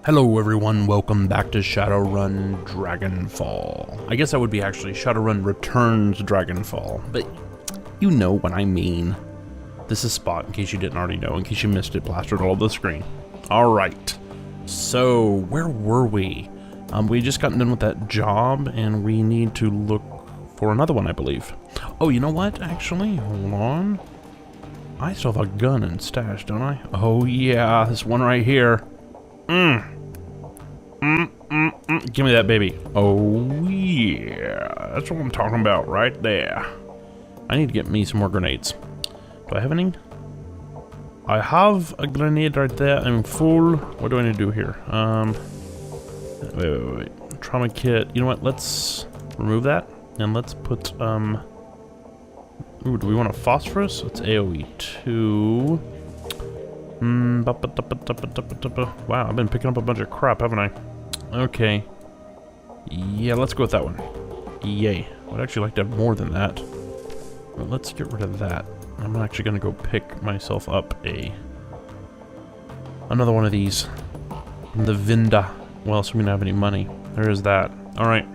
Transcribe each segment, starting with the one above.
Hello everyone, welcome back to Shadowrun Dragonfall. I guess that would be actually Shadowrun Returns Dragonfall, but you know what I mean. This is Spot, in case you didn't already know, in case you missed it, plastered all over the screen. Alright, so where were we? We just gotten done with that job, and we need to look for another one, I believe. Oh, you know what, actually? Hold on. I still have a gun in stash, don't I? Oh yeah, this one right here. Give me that baby. Oh yeah, that's what I'm talking about right there. I need to get me some more grenades. Do I have any? I have a grenade right there. I'm full. What do I need to do here? Wait. Trauma kit. You know what? Let's remove that and let's put ooh, do we want a phosphorus? It's AoE 2. Wow, I've been picking up a bunch of crap, haven't I? Okay. Yeah, let's go with that one. Yay. I'd actually like to have more than that. But let's get rid of that. I'm actually gonna go pick myself up another one of these. The Vinda. Well, assuming I don't have any money. There is that. Alright.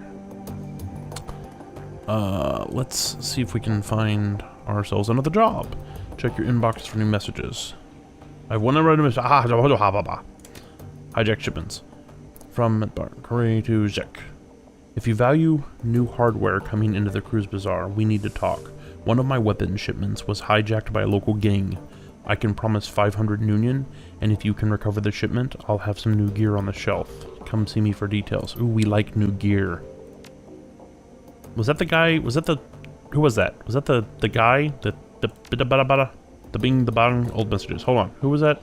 Let's see if we can find ourselves another job. Check your inbox for new messages. I have one number of messages. Hijack shipments. From Corey to Zek. If you value new hardware coming into the cruise bazaar, we need to talk. One of my weapon shipments was hijacked by a local gang. I can promise 500 Noonian, and if you can recover the shipment, I'll have some new gear on the shelf. Come see me for details. Ooh, we like new gear. Was that the guy? Was that the... Who was that? Was that the guy? The bing, the bong, old messages. Hold on. Who was that?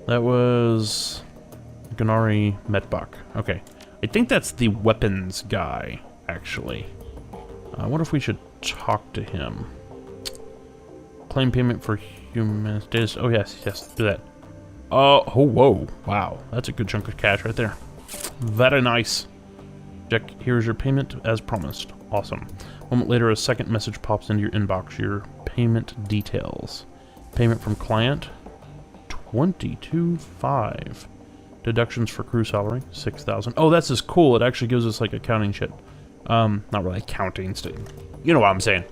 That was... Ganari Metbach. Okay. I think that's the weapons guy, actually. I wonder if we should talk to him. Claim payment for human status. Oh, yes, do that. Oh, whoa. Wow. That's a good chunk of cash right there. Very nice. Jack, here's your payment as promised. Awesome. A moment later, a second message pops into your inbox. Your payment details. Payment from client, 22.5. Deductions for crew salary, 6,000. Oh, that's just cool. It actually gives us like accounting shit. Not really accounting. You know what I'm saying.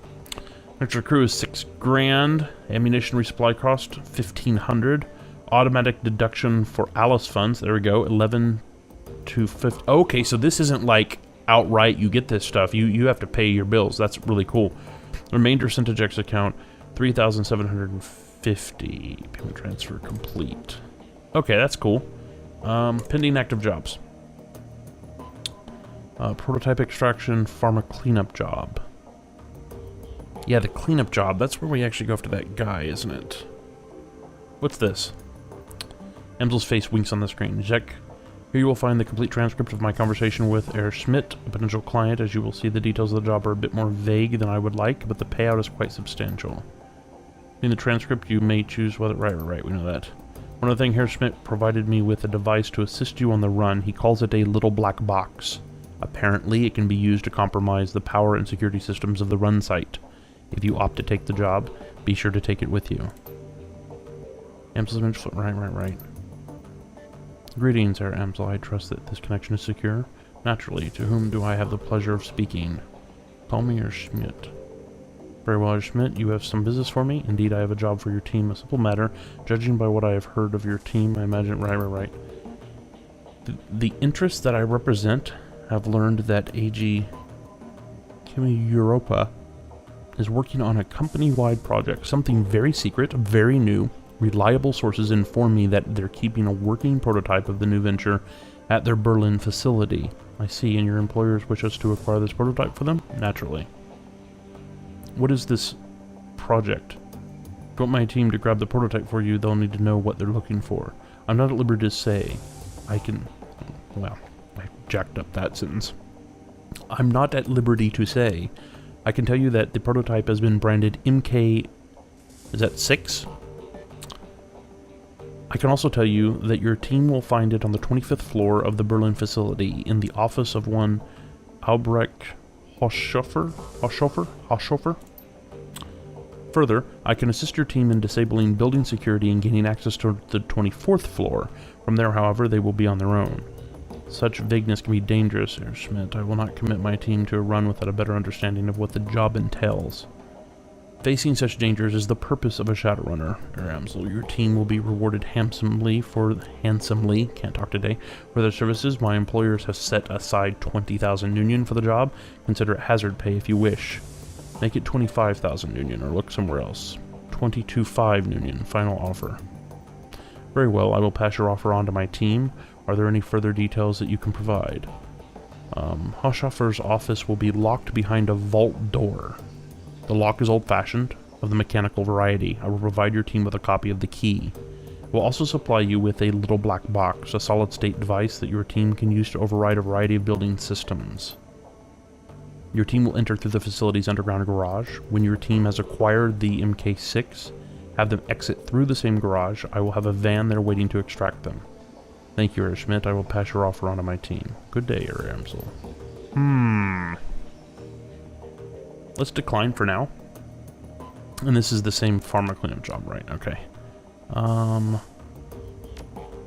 Extra crew is 6 grand. Ammunition resupply cost, 1,500. Automatic deduction for Alice funds. There we go. 11 to 50. Okay, so this isn't like outright you get this stuff. You have to pay your bills. That's really cool. Remainder sent to Jack's account, 3,750. Payment transfer complete. Okay, that's cool. Pending active jobs. Prototype extraction, pharma cleanup job. Yeah, the cleanup job. That's where we actually go after that guy, isn't it? What's this? Emsel's face winks on the screen. Zek, here you will find the complete transcript of my conversation with Herr Schmidt, a potential client. As you will see, the details of the job are a bit more vague than I would like, but the payout is quite substantial. In the transcript, you may choose whether... Right, we know that. One other thing, Herr Schmidt provided me with a device to assist you on the run. He calls it a little black box. Apparently, it can be used to compromise the power and security systems of the run site. If you opt to take the job, be sure to take it with you. Amsel's right. Greetings, Herr Amsel. I trust that this connection is secure. Naturally, to whom do I have the pleasure of speaking? Call me Herr Schmidt. Very well, Herr Schmidt. You have some business for me? Indeed, I have a job for your team. A simple matter. Judging by what I have heard of your team, I imagine... Right. The interests that I represent have learned that AG Kimi Europa is working on a company-wide project. Something very secret, very new. Reliable sources inform me that they're keeping a working prototype of the new venture at their Berlin facility. I see, and your employers wish us to acquire this prototype for them? Naturally. What is this project? If you want my team to grab the prototype for you, they'll need to know what they're looking for. I'm not at liberty to say. Well, I jacked up that sentence. I'm not at liberty to say. I can tell you that the prototype has been branded MK... Is that 6? I can also tell you that your team will find it on the 25th floor of the Berlin facility in the office of one Albrecht Hochschoffer. Further, I can assist your team in disabling building security and gaining access to the 24th floor. From there, however, they will be on their own. Such vagueness can be dangerous, Herr Schmidt. I will not commit my team to a run without a better understanding of what the job entails. Facing such dangers is the purpose of a Shadowrunner, Herr Amsel. Your team will be rewarded handsomely, can't talk today, for their services. My employers have set aside 20,000 Union for the job. Consider it hazard pay if you wish. Make it 25,000 Union, or look somewhere else. 22.5 Union, final offer. Very well, I will pass your offer on to my team. Are there any further details that you can provide? Hoschoffer's office will be locked behind a vault door. The lock is old-fashioned, of the mechanical variety. I will provide your team with a copy of the key. We'll also supply you with a little black box, a solid-state device that your team can use to override a variety of building systems. Your team will enter through the facility's underground garage. When your team has acquired the MK6, have them exit through the same garage. I will have a van there waiting to extract them. Thank you, Herr Schmidt. I will pass your offer on to my team. Good day, Herr Amsel. Let's decline for now. And this is the same pharma cleanup job, right? Okay.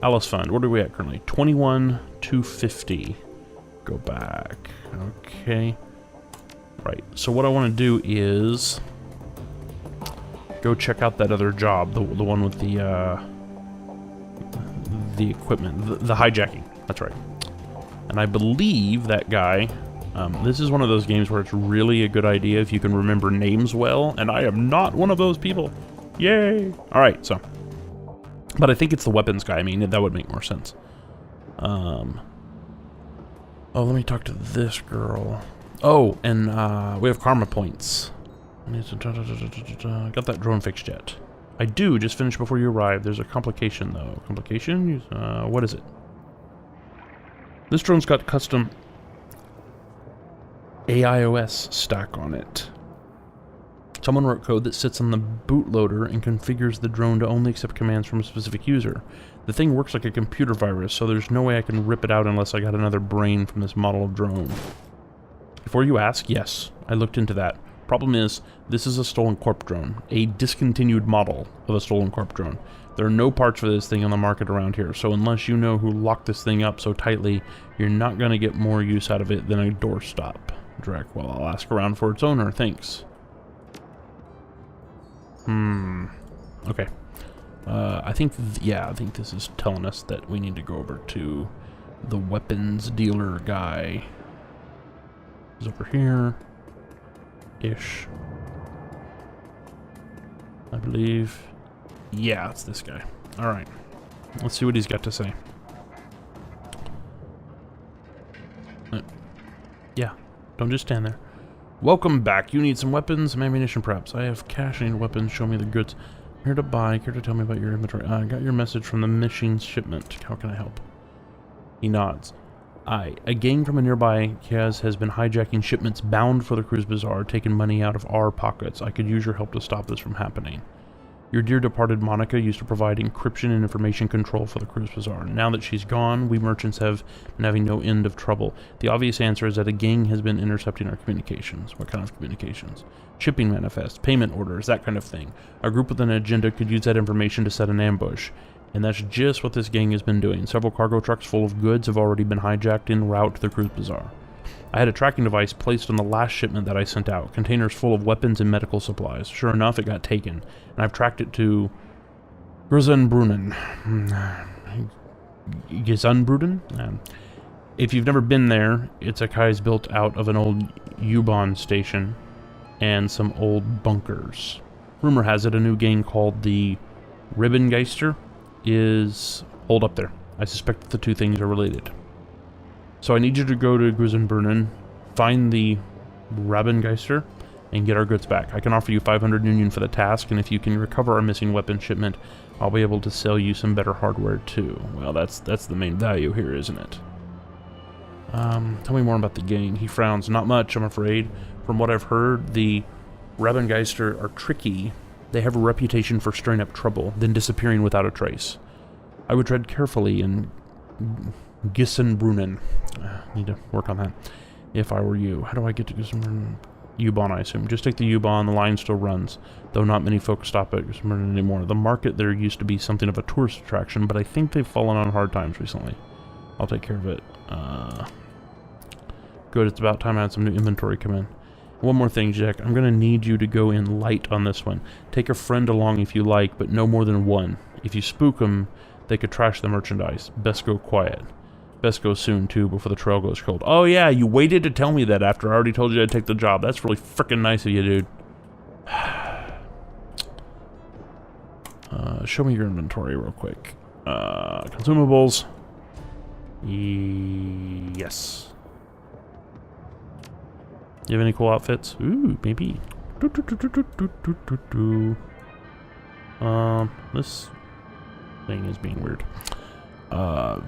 Alice Fund. What are we at currently? 21,250. Go back. Okay. Right. So what I want to do is go check out that other job, the one with the equipment, the hijacking. That's right. And I believe that guy. This is one of those games where it's really a good idea if you can remember names well, and I am not one of those people. Yay! Alright, so. But I think it's the weapons guy. I mean, that would make more sense. Oh, let me talk to this girl. Oh, and we have karma points. Got that drone fixed yet? I do, just finished before you arrived. There's a complication, though. Complication? What is it? This drone's got custom AIOS stack on it. Someone wrote code that sits on the bootloader and configures the drone to only accept commands from a specific user. The thing works like a computer virus, so there's no way I can rip it out unless I got another brain from this model of drone. Before you ask, yes, I looked into that. Problem is, this is a stolen corp drone, a discontinued model of a stolen corp drone. There are no parts for this thing on the market around here, so unless you know who locked this thing up so tightly, you're not going to get more use out of it than a doorstop. Drek, well, I'll ask around for its owner, thanks. Okay. I think this is telling us that we need to go over to the weapons dealer guy. He's over here. Ish. I believe. Yeah, it's this guy. Alright. Let's see what he's got to say. Yeah. Don't just stand there. Welcome back. You need some weapons, some ammunition, perhaps. I have cash. I need weapons. Show me the goods. I'm here to buy. Care to tell me about your inventory? I got your message from the machine's shipment. How can I help? He nods. A gang from a nearby Kaz has been hijacking shipments bound for the Cruise Bazaar, taking money out of our pockets. I could use your help to stop this from happening. Your dear departed Monica used to provide encryption and information control for the Cruise Bazaar. Now that she's gone, we merchants have been having no end of trouble. The obvious answer is that a gang has been intercepting our communications. What kind of communications? Shipping manifests, payment orders, that kind of thing. A group with an agenda could use that information to set an ambush. And that's just what this gang has been doing. Several cargo trucks full of goods have already been hijacked en route to the Cruise Bazaar. I had a tracking device placed on the last shipment that I sent out, containers full of weapons and medical supplies. Sure enough, it got taken, and I've tracked it to Grisenbrunnen. Grisenbrunnen? If you've never been there, it's a Kai's built out of an old U-Bahn station and some old bunkers. Rumor has it a new gang called the Ribbengeister is holed up there. I suspect that the two things are related. So I need you to go to Grisenbrunnen, find the Rabengeister, and get our goods back. I can offer you 500 Union for the task, and if you can recover our missing weapon shipment, I'll be able to sell you some better hardware too. Well, that's the main value here, isn't it? Tell me more about the gang. He frowns. Not much, I'm afraid. From what I've heard, the Rabengeister are tricky. They have a reputation for stirring up trouble, then disappearing without a trace. I would tread carefully in Grisenbrunnen. Need to work on that. If I were you. How do I get to Grisenbrunnen? U-Bahn, I assume. Just take the U-Bahn, the line still runs, though not many folks stop at Smyrna anymore. The market there used to be something of a tourist attraction, but I think they've fallen on hard times recently. I'll take care of it. Good, it's about time I had some new inventory come in. One more thing, Jack. I'm going to need you to go in light on this one. Take a friend along if you like, but no more than one. If you spook them, they could trash the merchandise. Best go quiet. Best go soon, too, before the trail goes cold. Oh, yeah, you waited to tell me that after I already told you I'd take the job. That's really frickin' nice of you, dude. Show me your inventory real quick. Consumables. Yes. You have any cool outfits? Ooh, maybe. This thing is being weird.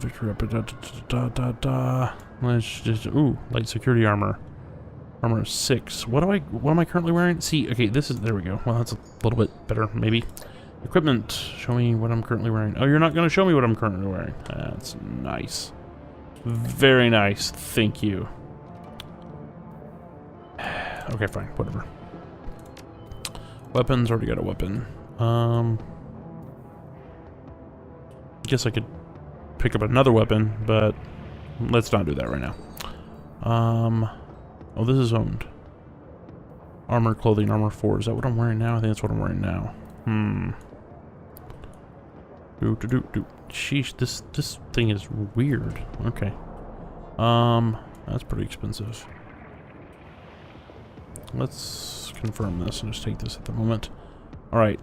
Victory up. Let's just light security armor. Armor 6. What am I currently wearing? See, okay, this is there we go. Well, that's a little bit better, maybe. Equipment. Show me what I'm currently wearing. Oh, you're not gonna show me what I'm currently wearing. That's nice. Very nice. Thank you. Okay, fine, whatever. Weapons, already got a weapon. Guess I could pick up another weapon, but let's not do that right now. Oh, this is owned. Armor, clothing, armor 4. Is that what I'm wearing now? I think that's what I'm wearing now. Sheesh, this thing is weird. Okay. That's pretty expensive. Let's confirm this and just take this at the moment. Alright,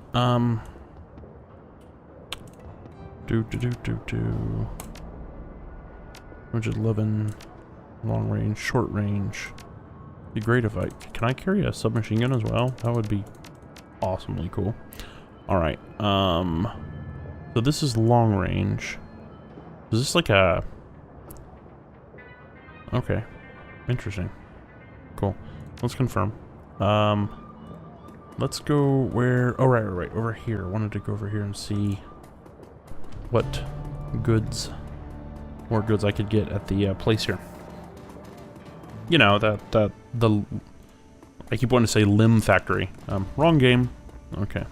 Which is 11 long range, short range. Be great if can I carry a submachine gun as well? That would be awesomely cool. Alright, so this is long range. Is this like a... Okay. Interesting. Cool. Let's confirm. Let's go where... Oh, right. Over here. I wanted to go over here and see what goods... more goods I could get at the place here. You know, the... I keep wanting to say limb factory. Wrong game. Okay.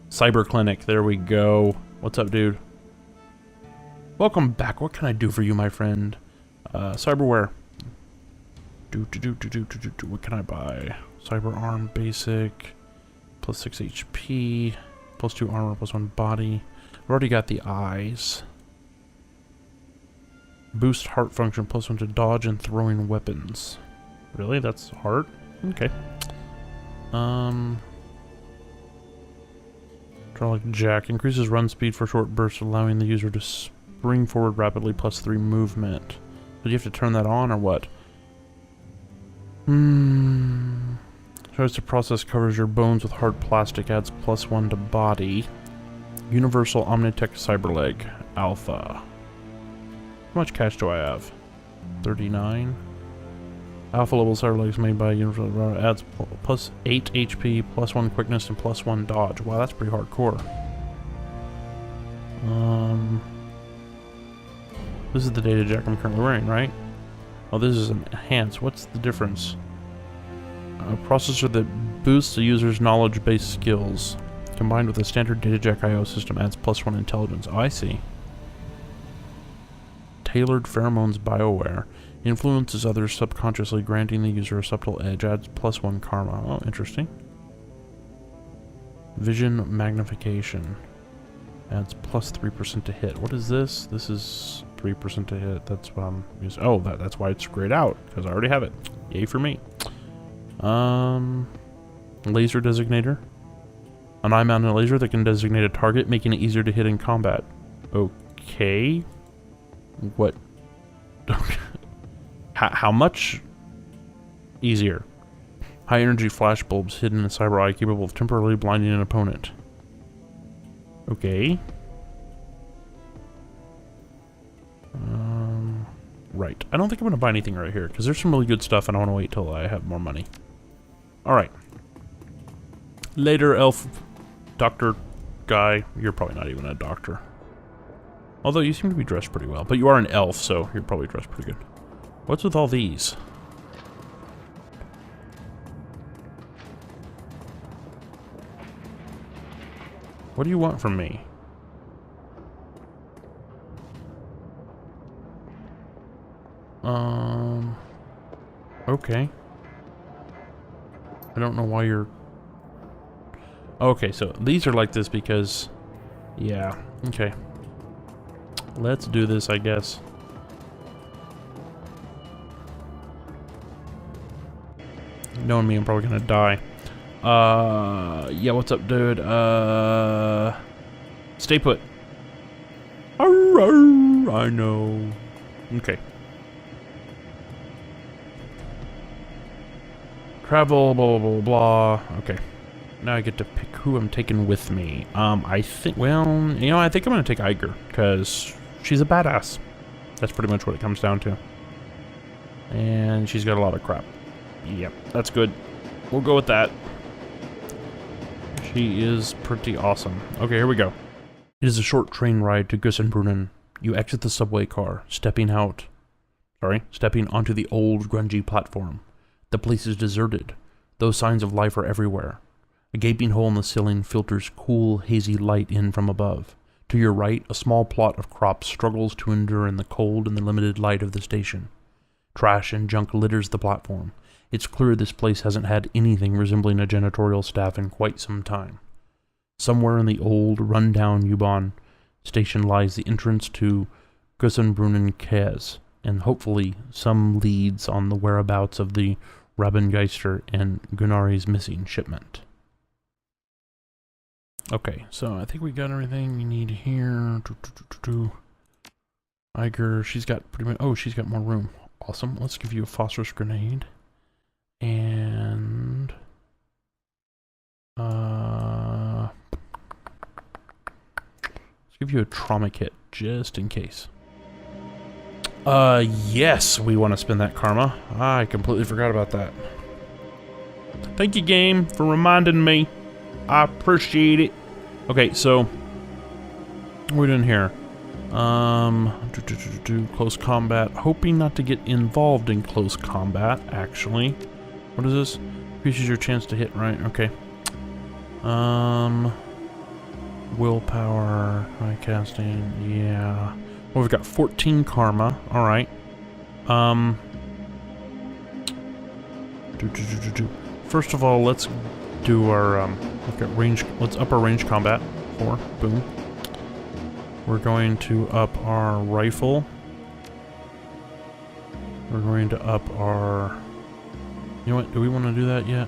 Cyber Clinic. There we go. What's up, dude? Welcome back. What can I do for you, my friend? Cyberware. What can I buy? Cyber arm basic. Plus 6 HP. Plus 2 armor, plus 1 body. I've already got the eyes. Boost heart function, plus 1 to dodge and throwing weapons. Really? That's heart? Okay. Hydraulic jack. Increases run speed for short bursts, allowing the user to spring forward rapidly, plus 3 movement. Do you have to turn that on, or what? Tries to process, covers your bones with hard plastic, adds plus 1 to body. Universal Omnitech Cyberleg Alpha. How much cash do I have? 39. Alpha level Cyberlegs made by Universal adds plus 8 HP, plus 1 quickness, and plus 1 dodge. Wow, that's pretty hardcore. This is the data jack I'm currently wearing, right? Oh, this is enhanced. What's the difference? A processor that boosts the user's knowledge-based skills, combined with a standard data jack IO system, adds plus 1 intelligence. Oh, I see. Tailored pheromones BioWare. Influences others subconsciously, granting the user a subtle edge. Adds plus 1 karma. Oh, interesting. Vision magnification. Adds plus 3% to hit. What is this? This is 3% to hit. That's what I'm using. Oh, that's why it's grayed out, because I already have it. Yay for me. Laser designator. An eye-mounted laser that can designate a target, making it easier to hit in combat. Okay. What? How much easier? High energy flash bulbs hidden in a cyber eye capable of temporarily blinding an opponent. Okay. Right. I don't think I'm going to buy anything right here, because there's some really good stuff and I want to wait till I have more money. Alright. Later, elf doctor guy. You're probably not even a doctor. Although you seem to be dressed pretty well. But you are an elf, so you're probably dressed pretty good. What's with all these? What do you want from me? Okay. I don't know why you're... Okay, so these are like this because... Yeah, okay. Let's do this, I guess. Knowing me, I'm probably gonna die. Yeah, what's up, dude? Stay put. I know. Okay. Travel, blah, blah, blah, blah. Okay. Now I get to pick who I'm taking with me. I think, well, you know, I think I'm gonna take Iger, because she's a badass. That's pretty much what it comes down to. And she's got a lot of crap. Yep, that's good. We'll go with that. She is pretty awesome. Okay, here we go. It is a short train ride to Gussenbrunnen. You exit the subway car, stepping onto the old, grungy platform. The place is deserted, though signs of life are everywhere. A gaping hole in the ceiling filters cool, hazy light in from above. To your right, a small plot of crops struggles to endure in the cold and the limited light of the station. Trash and junk litters the platform. It's clear this place hasn't had anything resembling a janitorial staff in quite some time. Somewhere in the old, run-down U-Bahn station lies the entrance to Gussenbrunnen Käse, and hopefully some leads on the whereabouts of the Rabengeister and Gunnari's missing shipment. Okay, so I think we got everything we need here. Iger, she's got pretty much... Oh, she's got more room. Awesome. Let's give you a phosphorus grenade. And... let's give you a trauma kit, just in case. Yes, we want to spend that karma. I completely forgot about that. Thank you, game, for reminding me. I appreciate it. Okay, so... what are we doing here? Close combat. Hoping not to get involved in close combat, actually. What is this? Increases your chance to hit, right? Okay. Willpower, high casting, yeah. Well, we've got 14 karma. Alright. First of all, let's do our, we've got range, let's up our range combat. 4, boom. We're going to up our rifle. We're going to up our... You know what, do we want to do that yet?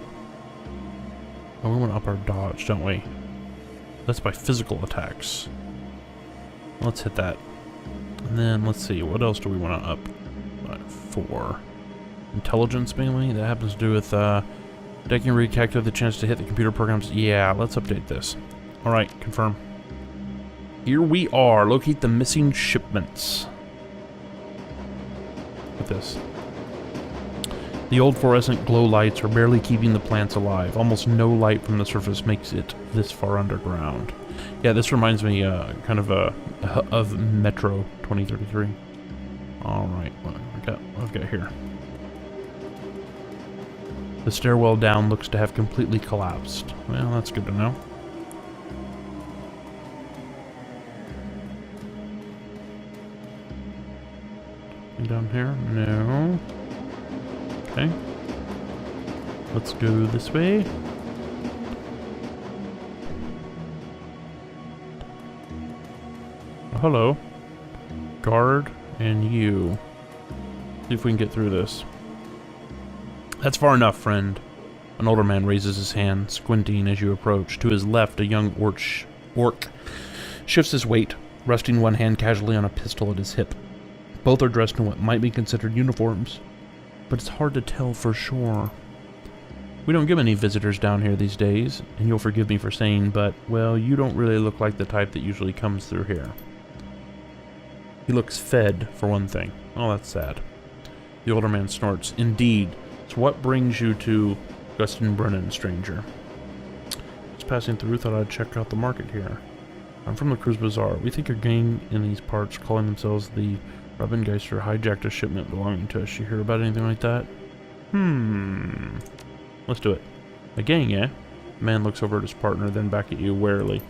Oh, we want to up our dodge, don't we? That's by physical attacks. Let's hit that. And then, let's see, what else do we want to up? 4. Intelligence, mainly? That happens to do with, decking recalculate the chance to hit the computer programs. Yeah, let's update this. Alright, confirm. Here we are. Locate the missing shipments. Look at this. The old fluorescent glow lights are barely keeping the plants alive. Almost no light from the surface makes it this far underground. Yeah, this reminds me kind of of Metro 2033. Alright, what I've got here. The stairwell down looks to have completely collapsed. Well, that's good to know. Down here? No. Okay. Let's go this way. Oh, hello. Guard and you. See if we can get through this. That's far enough, friend. An older man raises his hand, squinting as you approach. To his left, a young orc shifts his weight, resting one hand casually on a pistol at his hip. Both are dressed in what might be considered uniforms, but it's hard to tell for sure. We don't get many visitors down here these days, and you'll forgive me for saying, but, well, you don't really look like the type that usually comes through here. He looks fed, for one thing. Oh, that's sad. The older man snorts. Indeed. So what brings you to Gussenbrunnen, stranger? Just passing through, thought I'd check out the market here. I'm from the Cruise Bazaar. We think a gang in these parts, calling themselves the Rabengeister, hijacked a shipment belonging to us. You hear about anything like that? Let's do it. A gang, yeah? The man looks over at his partner, then back at you warily.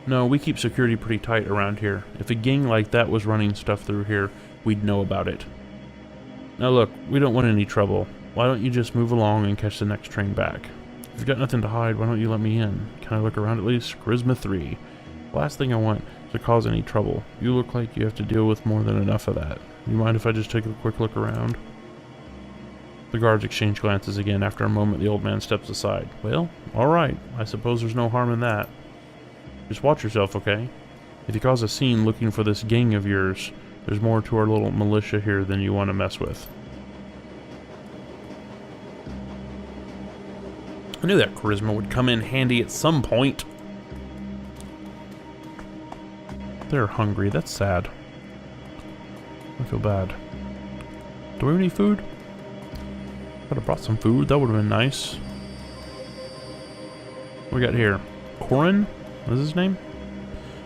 No, we keep security pretty tight around here. If a gang like that was running stuff through here, we'd know about it. Now look, we don't want any trouble. Why don't you just move along and catch the next train back? If you've got nothing to hide, why don't you let me in? Can I look around at least? Charisma 3. Last thing I want is to cause any trouble. You look like you have to deal with more than enough of that. You mind if I just take a quick look around? The guards exchange glances again. After a moment, the old man steps aside. Well, alright. I suppose there's no harm in that. Just watch yourself, okay? If you cause a scene looking for this gang of yours, there's more to our little militia here than you want to mess with. I knew that charisma would come in handy at some point. They're hungry. That's sad. I feel bad. Do we have any food? Could have brought some food. That would have been nice. What we got here? Corin? What is his name?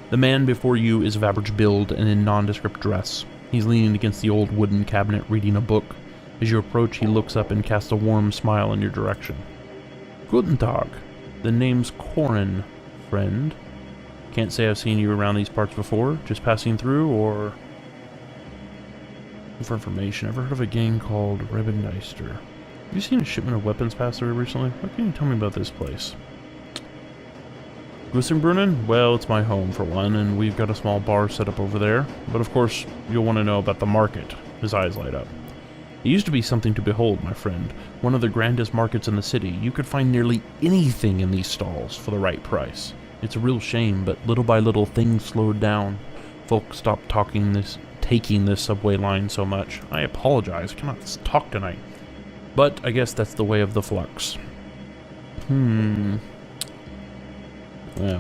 The man before you is of average build and in nondescript dress. He's leaning against the old wooden cabinet reading a book. As you approach, he looks up and casts a warm smile in your direction. Guten Tag. The name's Corin, friend. Can't say I've seen you around these parts before. Just passing through, or... For information, ever heard of a gang called Harebrained? Have you seen a shipment of weapons pass through recently? What can you tell me about this place? Gussenbrunnen? Well, it's my home for one, and we've got a small bar set up over there. But of course, you'll want to know about the market. His eyes light up. It used to be something to behold, my friend. One of the grandest markets in the city. You could find nearly anything in these stalls for the right price. It's a real shame, but little by little things slowed down. Folk stopped taking this subway line so much. I apologize, I cannot talk tonight. But I guess that's the way of the flux. Well,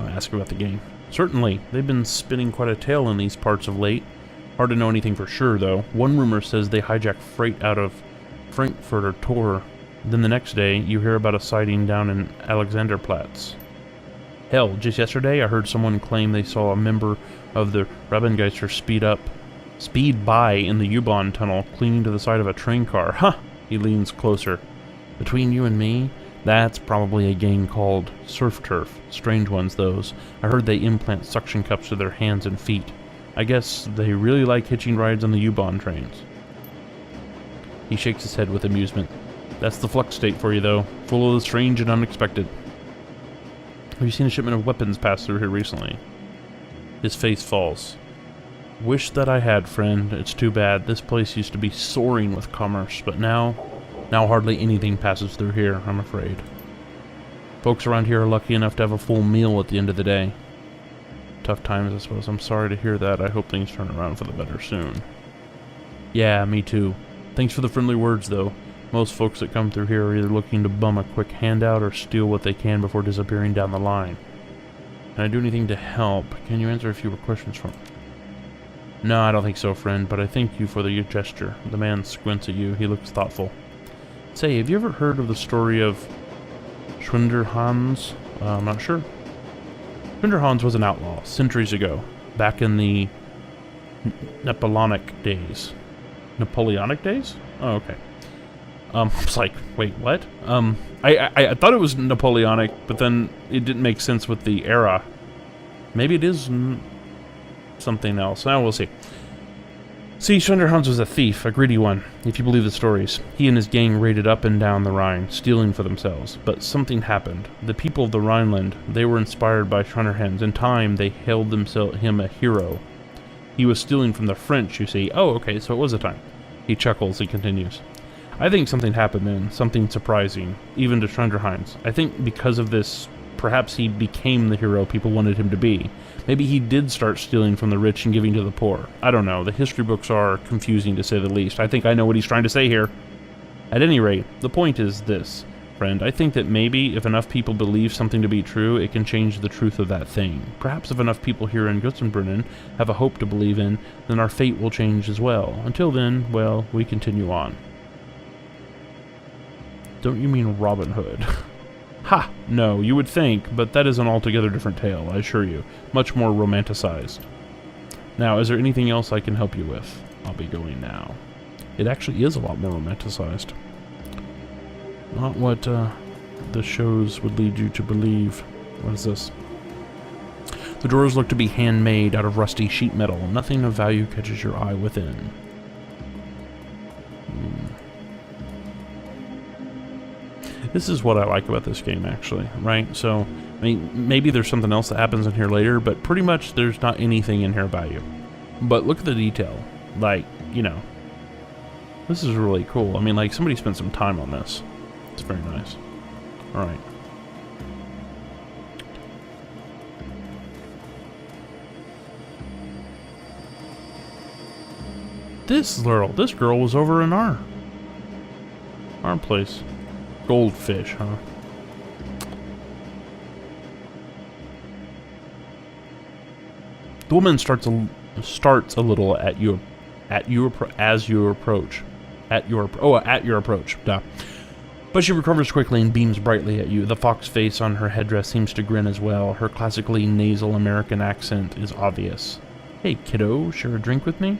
ask about the gang. Certainly, they've been spinning quite a tale in these parts of late. Hard to know anything for sure, though. One rumor says they hijacked freight out of Frankfurt or Tor. Then the next day, you hear about a sighting down in Alexanderplatz. Hell, just yesterday, I heard someone claim they saw a member of the Rabengeisters speed by in the U-Bahn tunnel, clinging to the side of a train car. Huh! He leans closer. Between you and me, that's probably a gang called Surf Turf. Strange ones, those. I heard they implant suction cups to their hands and feet. I guess they really like hitching rides on the U-Bahn trains. He shakes his head with amusement. That's the flux state for you, though. Full of the strange and unexpected. Have you seen a shipment of weapons pass through here recently? His face falls. Wish that I had, friend. It's too bad. This place used to be soaring with commerce, but now hardly anything passes through here, I'm afraid. Folks around here are lucky enough to have a full meal at the end of the day. Tough times, I suppose. I'm sorry to hear that. I hope things turn around for the better soon. Yeah, me too. Thanks for the friendly words, though. Most folks that come through here are either looking to bum a quick handout or steal what they can before disappearing down the line. Can I do anything to help? Can you answer a few questions for me? No, I don't think so, friend, but I thank you for the gesture. The man squints at you. He looks thoughtful. Say, have you ever heard of the story of Schwinderhans? I'm not sure. Schwinderhans was an outlaw centuries ago, back in the Napoleonic days. Napoleonic days? Oh, okay. I was like, wait, what? I thought it was Napoleonic, but then it didn't make sense with the era. Maybe it is something else. Now we'll see. See, Schwinderhans was a thief, a greedy one, if you believe the stories. He and his gang raided up and down the Rhine, stealing for themselves. But something happened. The people of the Rhineland, they were inspired by Schwinderhans. In time, they hailed him a hero. He was stealing from the French, you see. Oh, okay, so it was a time. He chuckles, he continues. I think something happened then, something surprising, even to Schwinderhans. I think because of this, perhaps he became the hero people wanted him to be. Maybe he did start stealing from the rich and giving to the poor. I don't know. The history books are confusing, to say the least. I think I know what he's trying to say here. At any rate, the point is this, friend. I think that maybe if enough people believe something to be true, it can change the truth of that thing. Perhaps if enough people here in Gussenbrunnen have a hope to believe in, then our fate will change as well. Until then, well, we continue on. Don't you mean Robin Hood? Ha! No, you would think, but that is an altogether different tale, I assure you. Much more romanticized. Now, is there anything else I can help you with? I'll be going now. It actually is a lot more romanticized. Not what the shows would lead you to believe. What is this? The drawers look to be handmade out of rusty sheet metal. Nothing of value catches your eye within. This is what I like about this game, actually, right? So, I mean, maybe there's something else that happens in here later, but pretty much there's not anything in here of value. But look at the detail. Like, you know, this is really cool. I mean, like, somebody spent some time on this. It's very nice. All right. This girl was over in our place. Goldfish, huh? The woman starts a little at your approach. Duh. But she recovers quickly and beams brightly at you. The fox face on her headdress seems to grin as well. Her classically nasal American accent is obvious. Hey, kiddo, share a drink with me?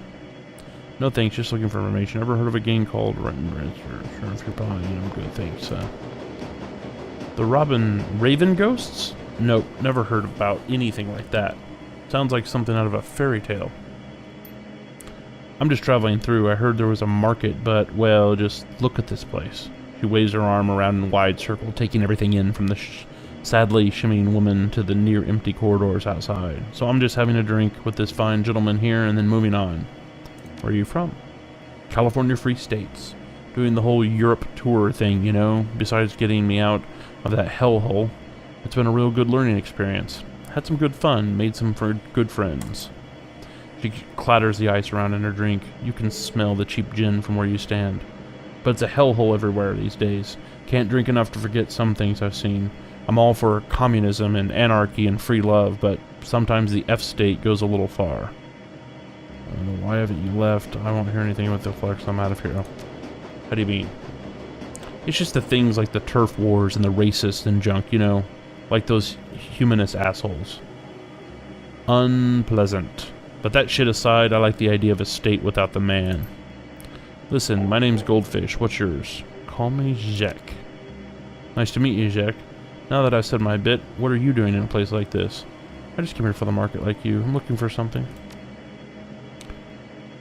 No thanks, just looking for information. Ever heard of a game called Sure, if you're probably, I'm good, thanks. The Raven Ghosts? Nope, never heard about anything like that. Sounds like something out of a fairy tale. I'm just traveling through. I heard there was a market, but, well, just look at this place. She waves her arm around in a wide circle, taking everything in from the sadly shimmying woman to the near empty corridors outside. So I'm just having a drink with this fine gentleman here and then moving on. Where are you from? California Free States. Doing the whole Europe tour thing, you know, besides getting me out of that hellhole. It's been a real good learning experience. Had some good fun, made some good friends. She clatters the ice around in her drink. You can smell the cheap gin from where you stand. But it's a hellhole everywhere these days. Can't drink enough to forget some things I've seen. I'm all for communism and anarchy and free love, but sometimes the F-state goes a little far. Why haven't you left? I won't hear anything with the flex. I'm out of here. How do you mean? It's just the things like the turf wars and the racists and junk, you know? Like those humanist assholes. Unpleasant. But that shit aside, I like the idea of a state without the man. Listen, my name's Goldfish. What's yours? Call me Jacques. Nice to meet you, Jacques. Now that I've said my bit, what are you doing in a place like this? I just came here for the market like you. I'm looking for something.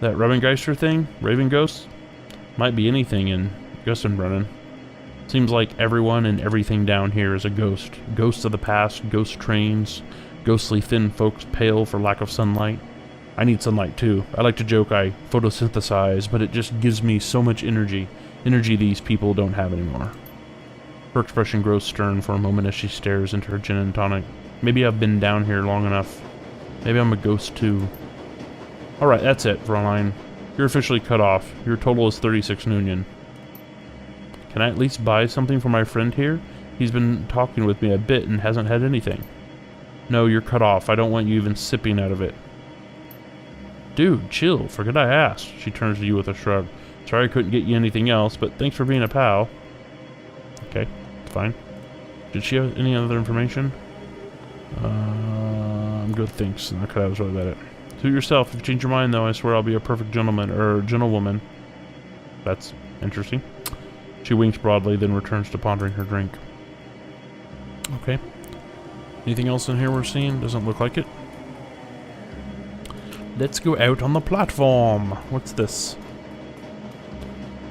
That Ravengeister thing? Raven Ghost? Might be anything in Gustenbrunnen. Seems like everyone and everything down here is a ghost. Ghosts of the past, ghost trains, ghostly thin folks pale for lack of sunlight. I need sunlight too. I like to joke I photosynthesize, but it just gives me so much energy. Energy these people don't have anymore. Her expression grows stern for a moment as she stares into her gin and tonic. Maybe I've been down here long enough. Maybe I'm a ghost too. Alright, that's it, Fräulein. You're officially cut off. Your total is 36 Nuyen. Can I at least buy something for my friend here? He's been talking with me a bit and hasn't had anything. No, you're cut off. I don't want you even sipping out of it. Dude, chill. Forget I asked. She turns to you with a shrug. Sorry I couldn't get you anything else, but thanks for being a pal. Okay, fine. Did she have any other information? I'm good, thanks. Okay, that was really about it. Suit yourself. If you change your mind, though, I swear I'll be a perfect gentleman, or gentlewoman. That's interesting. She winks broadly, then returns to pondering her drink. Okay. Anything else in here we're seeing? Doesn't look like it. Let's go out on the platform. What's this?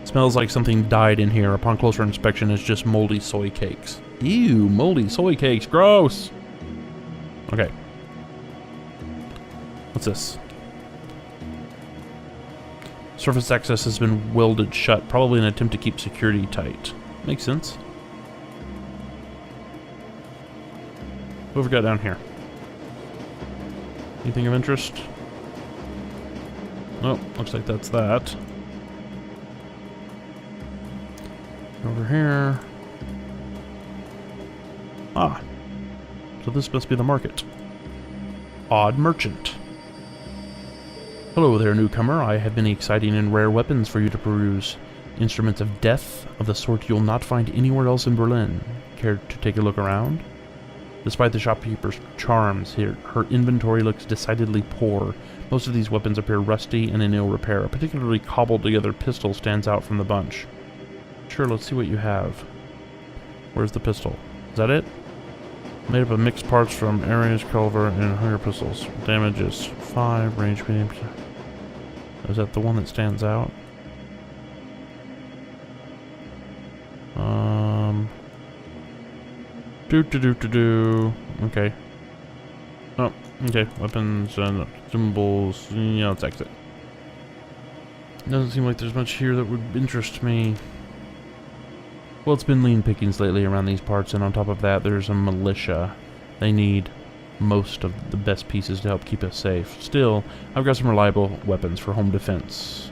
Smells like something died in here. Upon closer inspection, it's just moldy soy cakes. Ew, moldy soy cakes. Gross! Okay. What's this? Surface access has been welded shut, probably in an attempt to keep security tight. Makes sense. What have we got down here? Anything of interest? Oh, looks like that's that. Over here. Ah. So this must be the market. Odd merchant. Hello there, newcomer. I have many exciting and rare weapons for you to peruse. Instruments of death, of the sort you'll not find anywhere else in Berlin. Care to take a look around? Despite the shopkeeper's charms here, her inventory looks decidedly poor. Most of these weapons appear rusty and in ill repair. A particularly cobbled-together pistol stands out from the bunch. Sure, let's see what you have. Where's the pistol? Is that it? Made up of mixed parts from Ares, Culver, and Hunger Pistols. Damage is 5, range medium. Is that the one that stands out? Okay. Oh, okay. Weapons and symbols. Yeah, let's exit. Doesn't seem like there's much here that would interest me. Well, it's been lean pickings lately around these parts, and on top of that, there's a militia. They need most of the best pieces to help keep us safe. Still, I've got some reliable weapons for home defense.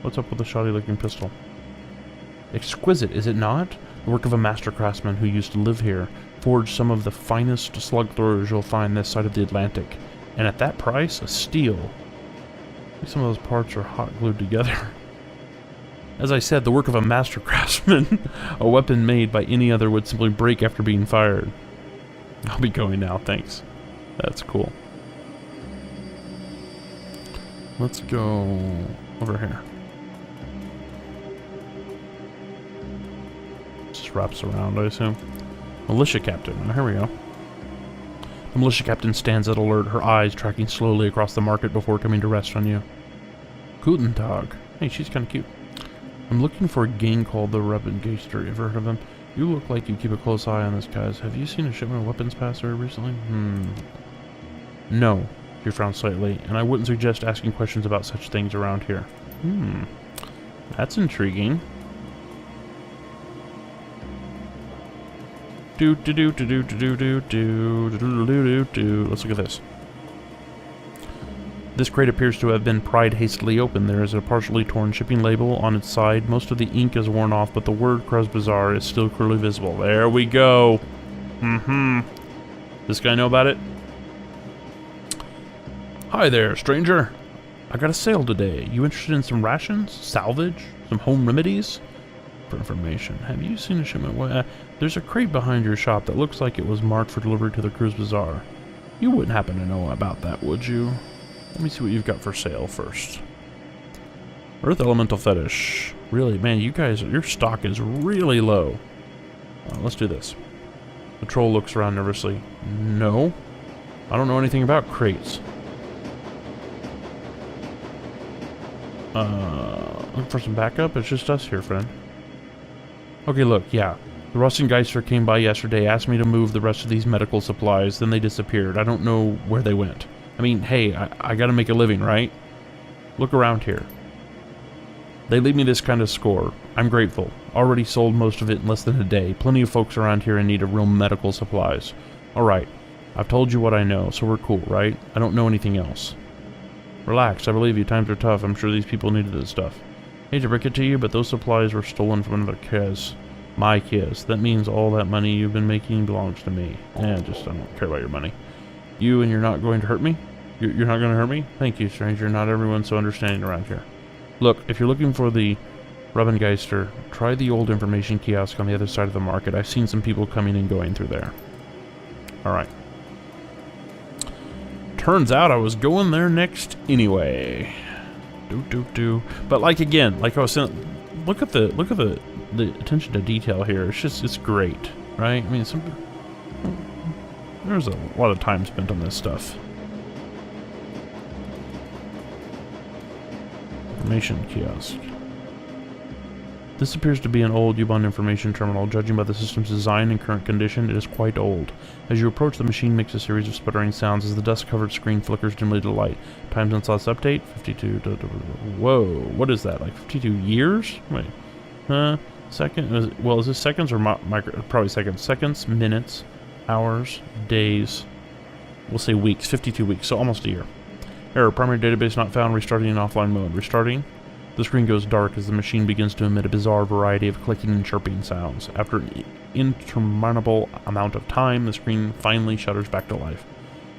What's up with the shoddy-looking pistol? Exquisite, is it not? The work of a master craftsman who used to live here, forged some of the finest slug throwers you'll find this side of the Atlantic. And at that price, a steal. Some of those parts are hot glued together. As I said, the work of a master craftsman. A weapon made by any other would simply break after being fired. I'll be going now, thanks. That's cool. Let's go over here. Just wraps around, I assume. Militia captain. Oh, here we go. The militia captain stands at alert, her eyes tracking slowly across the market before coming to rest on you. Guten Tag. Hey, she's kind of cute. I'm looking for a gang called the Harebrained. Ever heard of them? You look like you keep a close eye on this, guys. Have you seen a shipment of weapons pass there recently? No. She frowned slightly, and I wouldn't suggest asking questions about such things around here. That's intriguing. Let's look at this. This crate appears to have been pried hastily open. There is a partially torn shipping label on its side. Most of the ink is worn off, but the word Kruz Bazaar is still clearly visible. There we go. This guy know about it? Hi there, stranger. I got a sale today. You interested in some rations, salvage, some home remedies? For information, have you seen a shipment? There's a crate behind your shop that looks like it was marked for delivery to the Kruz Bazaar. You wouldn't happen to know about that, would you? Let me see what you've got for sale first. Earth Elemental Fetish. Really, man, you guys, your stock is really low. Let's do this. The troll looks around nervously. No, I don't know anything about crates. Looking for some backup? It's just us here, friend. Okay, look, yeah. The Rustengeister came by yesterday, asked me to move the rest of these medical supplies, then they disappeared. I don't know where they went. I mean, hey, I gotta make a living, right? Look around here. They leave me this kind of score. I'm grateful. Already sold most of it in less than a day. Plenty of folks around here in need of real medical supplies. Alright, I've told you what I know, so we're cool, right? I don't know anything else. Relax, I believe you. Times are tough. I'm sure these people needed this stuff. Hate to break it to you, but those supplies were stolen from another Kez. My Kez. That means all that money you've been making belongs to me. I don't care about your money. You and you're not going to hurt me? You're not going to hurt me? Thank you, stranger. Not everyone's so understanding around here. Look, if you're looking for the Rustengeister, try the old information kiosk on the other side of the market. I've seen some people coming and going through there. Alright. Turns out I was going there next anyway. But like again, like I was saying, look at the attention to detail here. It's great, right? I mean, there's a lot of time spent on this stuff. Information kiosk. This appears to be an old U-Bahn information terminal. Judging by the system's design and current condition, it is quite old. As you approach, the machine makes a series of sputtering sounds as the dust-covered screen flickers dimly to light. Times and slots update, 52... Whoa, what is that, like 52 years? Wait. Second? Well, is this seconds or micro? Probably seconds. Seconds, minutes, hours, days. We'll say weeks. 52 weeks, so almost a year. Error, primary database not found. Restarting in offline mode. Restarting. The screen goes dark as the machine begins to emit a bizarre variety of clicking and chirping sounds. After an interminable amount of time, the screen finally shutters back to life.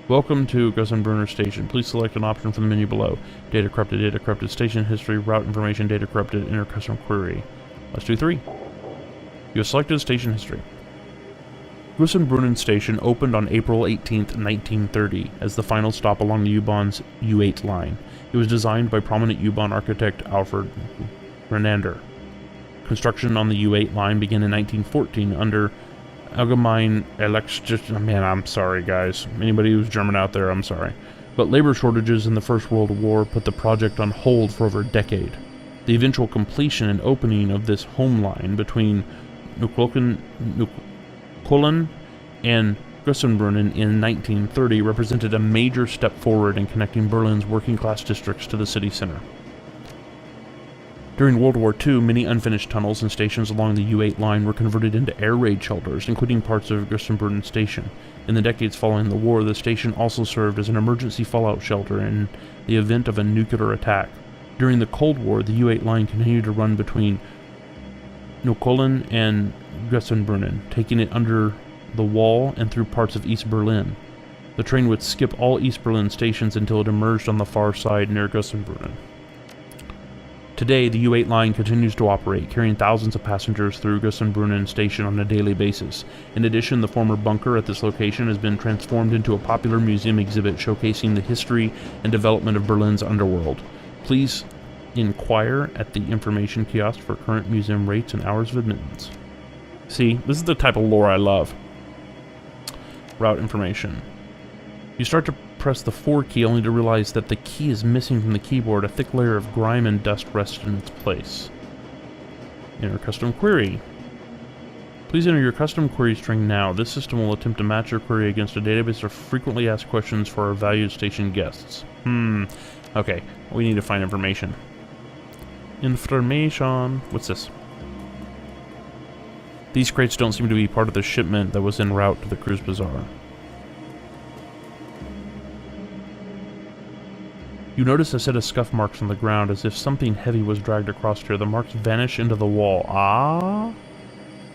Welcome to Grossenbrunner Station. Please select an option from the menu below. Data corrupted, station history, route information, data corrupted, enter custom query. Let's do 3. You have selected station history. Grossenbrunner Station opened on April 18th, 1930, as the final stop along the U-Bahn's U8 line. It was designed by prominent U-Bahn architect Alfred Renander. Construction on the U8 line began in 1914 under Allgemeine Man, I'm sorry, guys. Anybody who's German out there, I'm sorry. But labor shortages in the First World War put the project on hold for over a decade. The eventual completion and opening of this home line between Neukölln and Grossenbrunn in 1930 represented a major step forward in connecting Berlin's working-class districts to the city center. During World War II, many unfinished tunnels and stations along the U8 line were converted into air raid shelters, including parts of Grossenbrunn station. In the decades following the war, the station also served as an emergency fallout shelter in the event of a nuclear attack. During the Cold War, the U8 line continued to run between Neukölln and Grossenbrunn, taking it under the wall and through parts of East Berlin. The train would skip all East Berlin stations until it emerged on the far side near Grossenbrunn. Today, the U8 line continues to operate, carrying thousands of passengers through Grossenbrunn station on a daily basis. In addition, the former bunker at this location has been transformed into a popular museum exhibit showcasing the history and development of Berlin's underworld. Please inquire at the information kiosk for current museum rates and hours of admittance. See, this is the type of lore I love. Route information. You start to press the 4 key only to realize that the key is missing from the keyboard. A thick layer of grime and dust rests in its place. Enter custom query. Please enter your custom query string now. This system will attempt to match your query against a database of frequently asked questions for our valued station guests. Okay, we need to find information. Information. What's this? These crates don't seem to be part of the shipment that was en route to the cruise bazaar. You notice a set of scuff marks on the ground, as if something heavy was dragged across here. The marks vanish into the wall.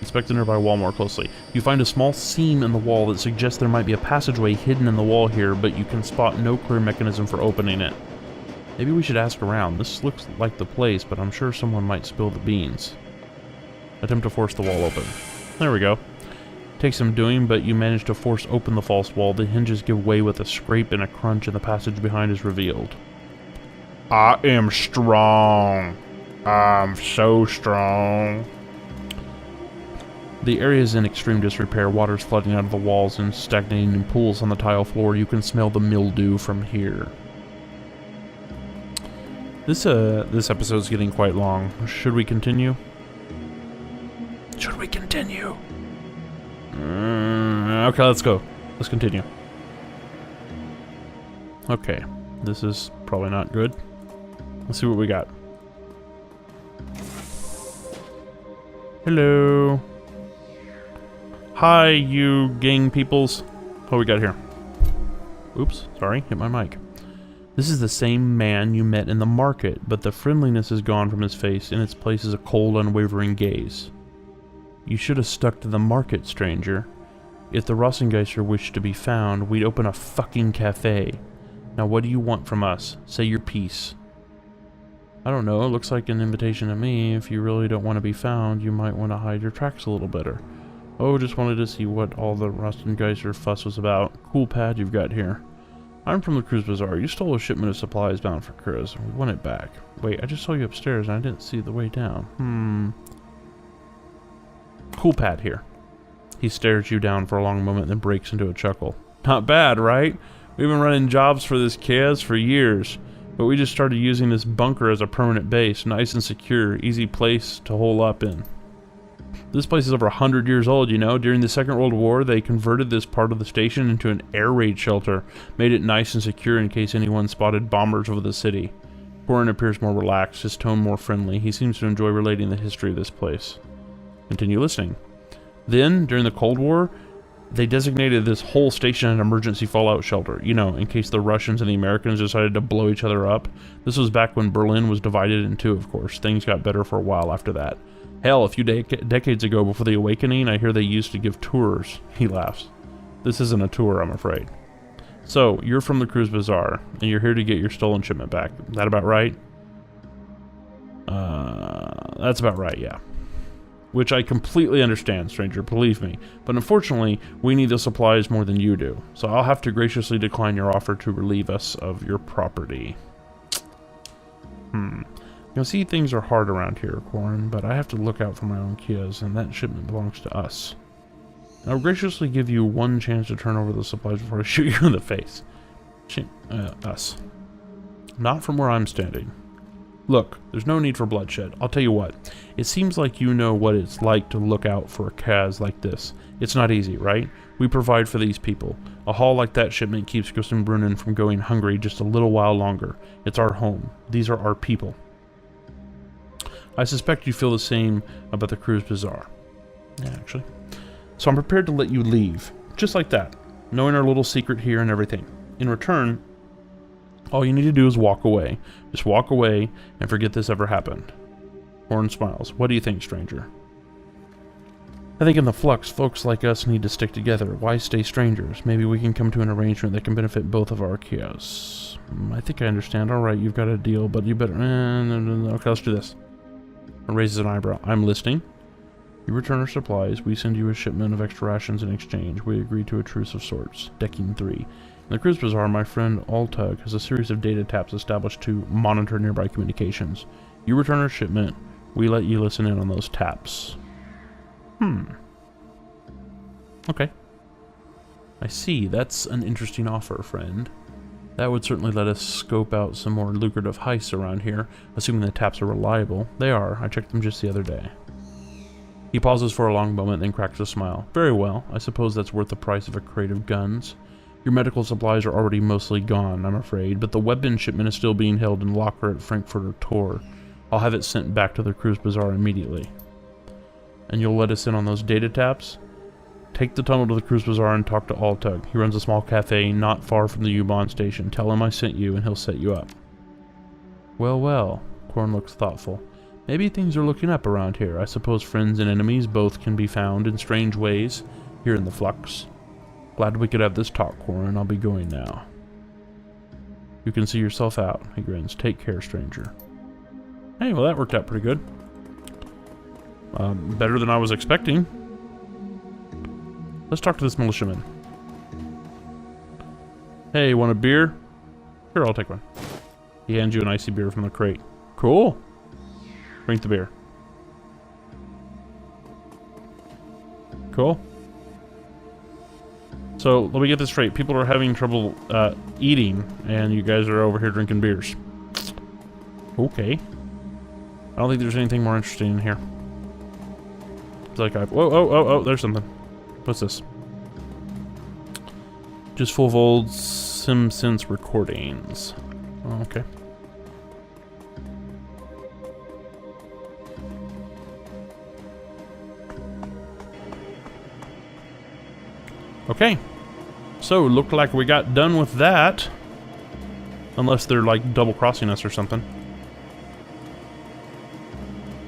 Inspect the nearby wall more closely. You find a small seam in the wall that suggests there might be a passageway hidden in the wall here, but you can spot no clear mechanism for opening it. Maybe we should ask around. This looks like the place, but I'm sure someone might spill the beans. Attempt to force the wall open. There we go. Takes some doing, but you manage to force open the false wall. The hinges give way with a scrape and a crunch, and the passage behind is revealed. I am strong. I'm so strong. The area is in extreme disrepair. Water's flooding out of the walls and stagnating in pools on the tile floor. You can smell the mildew from here. This episode's getting quite long. Should we continue? Should we continue? Okay, let's go. Let's continue. Okay, this is probably not good. Let's see what we got. Hello. Hi, you gang peoples. What we got here? Oops, sorry, hit my mic. This is the same man you met in the market, but the friendliness is gone from his face. In its place is a cold, unwavering gaze. You should have stuck to the market, stranger. If the Rossengeister wished to be found, we'd open a fucking cafe. Now what do you want from us? Say your piece. I don't know, it looks like an invitation to me. If you really don't want to be found, you might want to hide your tracks a little better. Oh, just wanted to see what all the Rossengeister fuss was about. Cool pad you've got here. I'm from the Cruise Bazaar. You stole a shipment of supplies bound for Kriz. We want it back. Wait, I just saw you upstairs and I didn't see the way down. Cool pad here. He stares you down for a long moment, then breaks into a chuckle. Not bad, right? We've been running jobs for this Kaz for years, but we just started using this bunker as a permanent base. Nice and secure, easy place to hole up in. This place is over 100 years old, you know. During the Second World War, they converted this part of the station into an air raid shelter, made it nice and secure in case anyone spotted bombers over the city. Corin appears more relaxed, his tone more friendly. He seems to enjoy relating the history of this place. Continue listening. Then, during the Cold War, they designated this whole station an emergency fallout shelter, you know, in case the Russians and the Americans decided to blow each other up. This was back when Berlin was divided in two, of course. Things got better for a while after that. Hell, a few decades ago, before the Awakening, I hear they used to give tours. He laughs. This isn't a tour, I'm afraid. So, you're from the Cruise Bazaar, and you're here to get your stolen shipment back. That about right? That's about right, yeah. Which I completely understand, stranger, believe me. But unfortunately, we need the supplies more than you do. So I'll have to graciously decline your offer to relieve us of your property. You see, things are hard around here, Corin, but I have to look out for my own Kias, and that shipment belongs to us. I'll graciously give you one chance to turn over the supplies before I shoot you in the face. Us. Not from where I'm standing. Look, there's no need for bloodshed. I'll tell you what. It seems like you know what it's like to look out for a cause like this. It's not easy, right? We provide for these people. A haul like that shipment keeps Brunnen from going hungry just a little while longer. It's our home. These are our people. I suspect you feel the same about the Cruz Bazaar. Yeah, actually. So I'm prepared to let you leave. Just like that. Knowing our little secret here and everything. In return, all you need to do is walk away. Just walk away and forget this ever happened. Horn smiles. What do you think, stranger? I think in the flux, folks like us need to stick together. Why stay strangers? Maybe we can come to an arrangement that can benefit both of our chaos. I think I understand. Alright, you've got a deal, but you better... Okay, let's do this. Raises an eyebrow. I'm listening. You return our supplies. We send you a shipment of extra rations in exchange. We agree to a truce of sorts. Decking 3. In the Cruz Bazaar, my friend Altug has a series of data taps established to monitor nearby communications. You return our shipment. We let you listen in on those taps. Okay. I see. That's an interesting offer, friend. That would certainly let us scope out some more lucrative heists around here, assuming the taps are reliable. They are. I checked them just the other day. He pauses for a long moment, then cracks a smile. Very well. I suppose that's worth the price of a crate of guns. Your medical supplies are already mostly gone, I'm afraid, but the weapon shipment is still being held in locker at Frankfurter Tor. I'll have it sent back to the Cruz Bazaar immediately. And you'll let us in on those data taps? Take the tunnel to the Cruz Bazaar and talk to Altug. He runs a small cafe not far from the U-Bahn station. Tell him I sent you and he'll set you up. Well, well. Korn looks thoughtful. Maybe things are looking up around here. I suppose friends and enemies both can be found in strange ways here in the Flux. Glad we could have this talk, Korn. I'll be going now. You can see yourself out, he grins. Take care, stranger. Hey, well that worked out pretty good. Better than I was expecting. Let's talk to this militiaman. Hey, want a beer? Here, I'll take one. He hands you an icy beer from the crate. Cool. Drink the beer. Cool. So, let me get this straight. People are having trouble eating, and you guys are over here drinking beers. Okay. I don't think there's anything more interesting in here. It's like whoa, there's something. What's this? Just full of old SimSense recordings. Oh, okay. Okay. So, looked like we got done with that. Unless they're like double crossing us or something.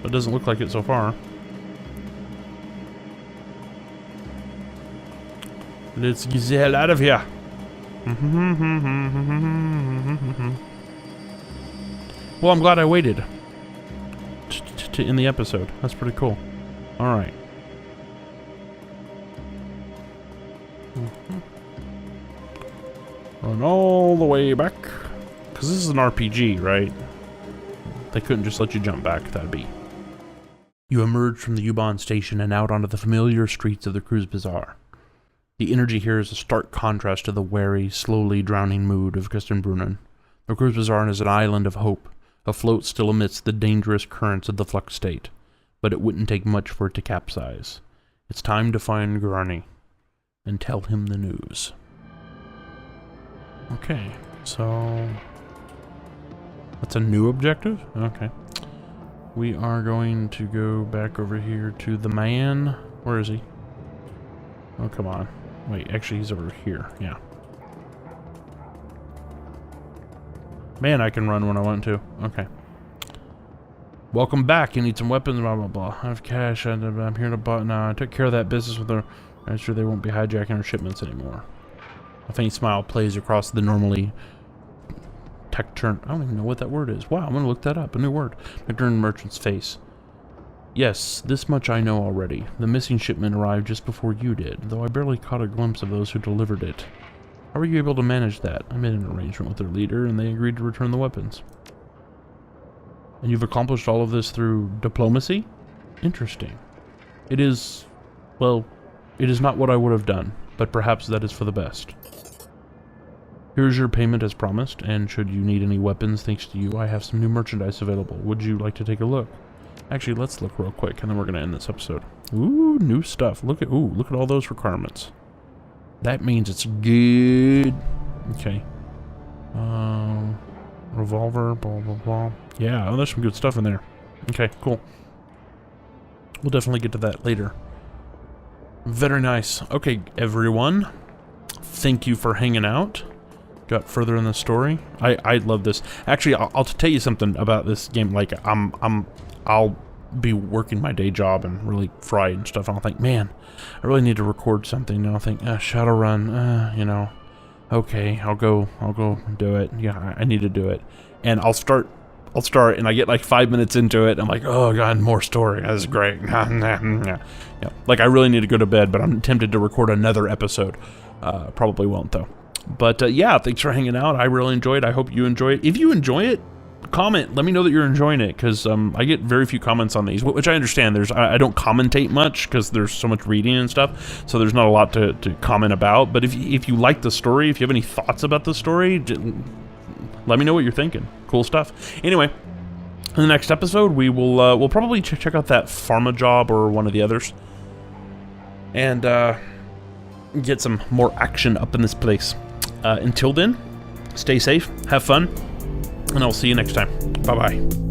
But it doesn't look like it so far. Let's get the hell out of here. Well, I'm glad I waited to end the episode. That's pretty cool. Alright. Run all the way back. Because this is an RPG, right? They couldn't just let you jump back, that'd be. You emerge from the U-Bahn station and out onto the familiar streets of the Cruz Bazaar. The energy here is a stark contrast to the wary, slowly drowning mood of Brunnen. The Cruz Bazaar is an island of hope, afloat still amidst the dangerous currents of the Flux state, but it wouldn't take much for it to capsize. It's time to find Grani and tell him the news. Okay, so that's a new objective? Okay. We are going to go back over here to the man. Where is he? Oh, come on. Wait, actually he's over here. Yeah. Man, I can run when I want to. Okay. Welcome back. You need some weapons, blah, blah, blah. I have cash. I'm here to buy. No, I took care of that business with her. I'm sure they won't be hijacking our shipments anymore. A faint smile plays across the normally tech-turned... I don't even know what that word is. Wow, I'm going to look that up. A new word. Tech-turned merchant's face. Yes, this much I know already. The missing shipment arrived just before you did, though I barely caught a glimpse of those who delivered it. How were you able to manage that? I made an arrangement with their leader, and they agreed to return the weapons. And you've accomplished all of this through diplomacy? Interesting. It is, well, It is not what I would have done, but perhaps that is for the best. Here's your payment as promised, and should you need any weapons thanks to you, I have some new merchandise available. Would you like to take a look? Actually, let's look real quick, and then we're going to end this episode. Ooh, new stuff. Look at all those requirements. That means it's good. Okay. Revolver, blah, blah, blah. Yeah, there's some good stuff in there. Okay, cool. We'll definitely get to that later. Very nice. Okay, everyone. Thank you for hanging out. Got further in the story. I love this. Actually, I'll tell you something about this game. Like, I'll be working my day job and really fried and stuff, and I'll think, man, I really need to record something. And I'll think, Shadowrun, you know, okay, I'll go do it. Yeah, I need to do it. And I'll start, and I get like 5 minutes into it, and I'm like, oh god, more story. This is great. Yeah. Like, I really need to go to bed, but I'm tempted to record another episode. Probably won't though. But yeah, thanks for hanging out. I really enjoyed it. I hope you enjoy it. If you enjoy it, comment. Let me know that you're enjoying it, because I get very few comments on these, which I understand. I don't commentate much because there's so much reading and stuff, so there's not a lot to comment about. But if you like the story, if you have any thoughts about the story, let me know what you're thinking. Cool stuff. Anyway, in the next episode, we'll probably check out that pharma job or one of the others, and get some more action up in this place. Until then, stay safe, have fun, and I'll see you next time. Bye-bye.